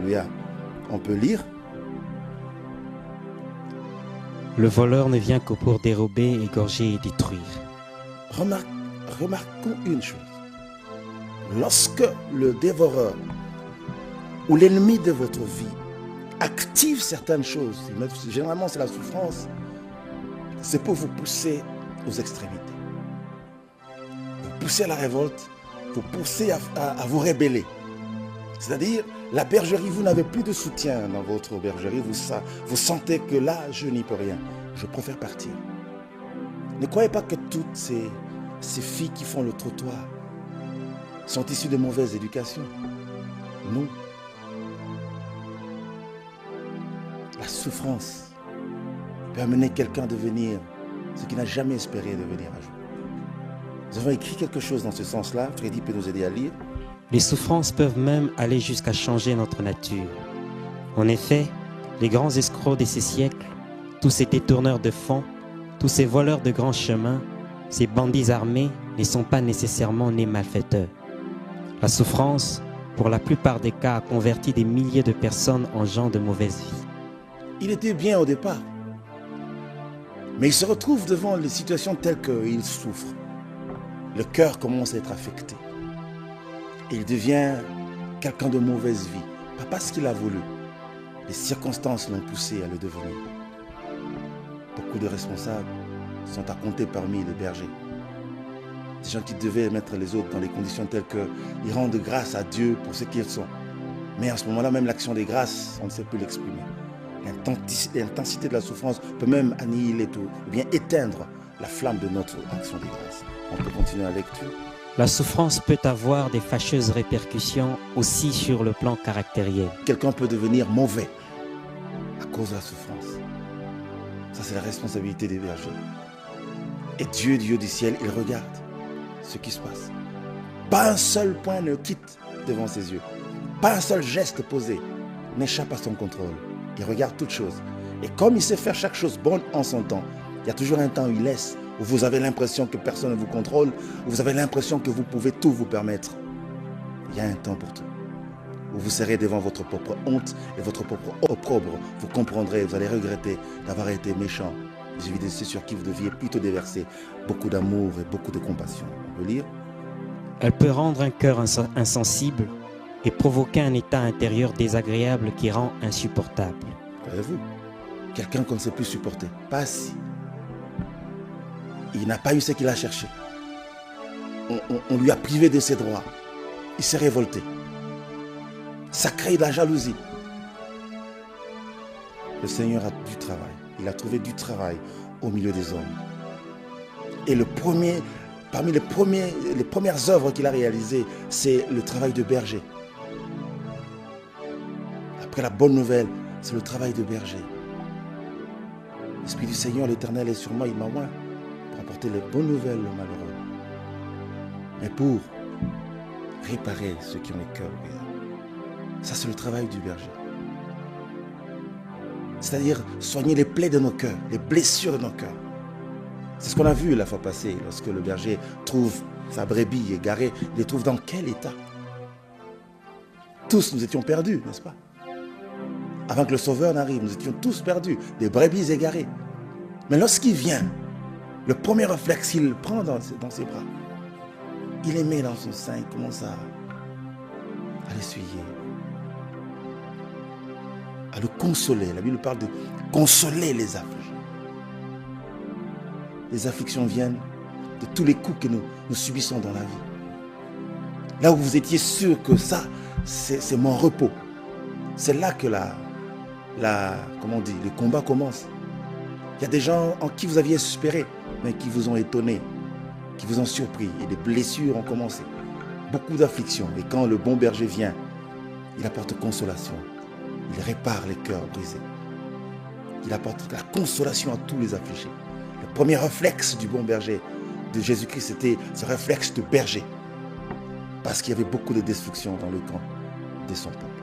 Alléluia. On peut lire. Le voleur ne vient que pour dérober, égorger et détruire. Remarquons une chose. Lorsque le dévoreur ou l'ennemi de votre vie active certaines choses, généralement c'est la souffrance, c'est pour vous pousser aux extrémités. Vous pousser à la révolte, vous pousser à vous rébeller. C'est-à-dire, la bergerie, vous n'avez plus de soutien dans votre bergerie, vous sentez que là, je n'y peux rien, je préfère partir. Ne croyez pas que toutes ces filles qui font le trottoir sont issues de mauvaise éducation. Non. La souffrance peut amener quelqu'un à devenir ce qu'il n'a jamais espéré devenir un jour. Nous avons écrit quelque chose dans ce sens-là. Freddy peut nous aider à lire. Les souffrances peuvent même aller jusqu'à changer notre nature. En effet, les grands escrocs de ces siècles, tous ces détourneurs de fonds, tous ces voleurs de grands chemins, ces bandits armés ne sont pas nécessairement nés malfaiteurs. La souffrance, pour la plupart des cas, a converti des milliers de personnes en gens de mauvaise vie. Il était bien au départ, mais il se retrouve devant les situations telles qu'il souffre. Le cœur commence à être affecté. Et il devient quelqu'un de mauvaise vie. Pas parce qu'il a voulu. Les circonstances l'ont poussé à le devenir. Beaucoup de responsables sont à compter parmi les bergers. Des gens qui devaient mettre les autres dans des conditions telles qu'ils rendent grâce à Dieu pour ce qu'ils sont. Mais en ce moment-là, même l'action des grâces, on ne sait plus l'exprimer. L'intensité de la souffrance peut même annihiler tout, ou bien éteindre la flamme de notre action des grâces. On peut continuer la lecture. La souffrance peut avoir des fâcheuses répercussions aussi sur le plan caractériel. Quelqu'un peut devenir mauvais à cause de la souffrance. Ça, c'est la responsabilité des bergers. Et Dieu, Dieu du ciel, il regarde ce qui se passe. Pas un seul point ne quitte devant ses yeux. Pas un seul geste posé n'échappe à son contrôle. Il regarde toutes choses. Et comme il sait faire chaque chose bonne en son temps, il y a toujours un temps où il laisse, où vous avez l'impression que personne ne vous contrôle, où vous avez l'impression que vous pouvez tout vous permettre. Il y a un temps pour tout. Où vous serez devant votre propre honte et votre propre opprobre. Vous comprendrez, vous allez regretter d'avoir été méchant vis-à-vis de ceux sur qui vous deviez plutôt déverser beaucoup d'amour et beaucoup de compassion. On peut lire. Elle peut rendre un cœur insensible et provoquer un état intérieur désagréable qui rend insupportable. Voyez-vous, quelqu'un qu'on ne sait plus supporter, pas assis. Il n'a pas eu ce qu'il a cherché. On lui a privé de ses droits. Il s'est révolté. Ça crée de la jalousie. Le Seigneur a du travail. Il a trouvé du travail au milieu des hommes. Et parmi les premières œuvres qu'il a réalisées, c'est le travail de berger. Après la bonne nouvelle, c'est le travail de berger. L'Esprit du Seigneur, l'Éternel est sur moi, il m'a oint pour apporter les bonnes nouvelles aux malheureux. Mais pour réparer ceux qui ont les cœurs brisés. Ça, c'est le travail du berger. C'est-à-dire soigner les plaies de nos cœurs, les blessures de nos cœurs. C'est ce qu'on a vu la fois passée, lorsque le berger trouve sa brebis égarée. Il les trouve dans quel état? Tous, nous étions perdus, n'est-ce pas? Avant que le Sauveur n'arrive, nous étions tous perdus, des brebis égarées. Mais lorsqu'il vient, le premier réflexe qu'il prend dans ses bras, il les met dans son sein, il commence à l'essuyer, à le consoler. La Bible parle de consoler les affligés. Les afflictions viennent de tous les coups que nous subissons dans la vie. Là où vous étiez sûr que ça, c'est mon repos. C'est là que le combat commence. Il y a des gens en qui vous aviez espéré, mais qui vous ont étonné, qui vous ont surpris. Et des blessures ont commencé. Beaucoup d'afflictions. Et quand le bon berger vient, il apporte consolation. Il répare les cœurs brisés. Il apporte la consolation à tous les affligés. Le premier réflexe du bon berger de Jésus-Christ, c'était ce réflexe de berger. Parce qu'il y avait beaucoup de destruction dans le camp de son peuple.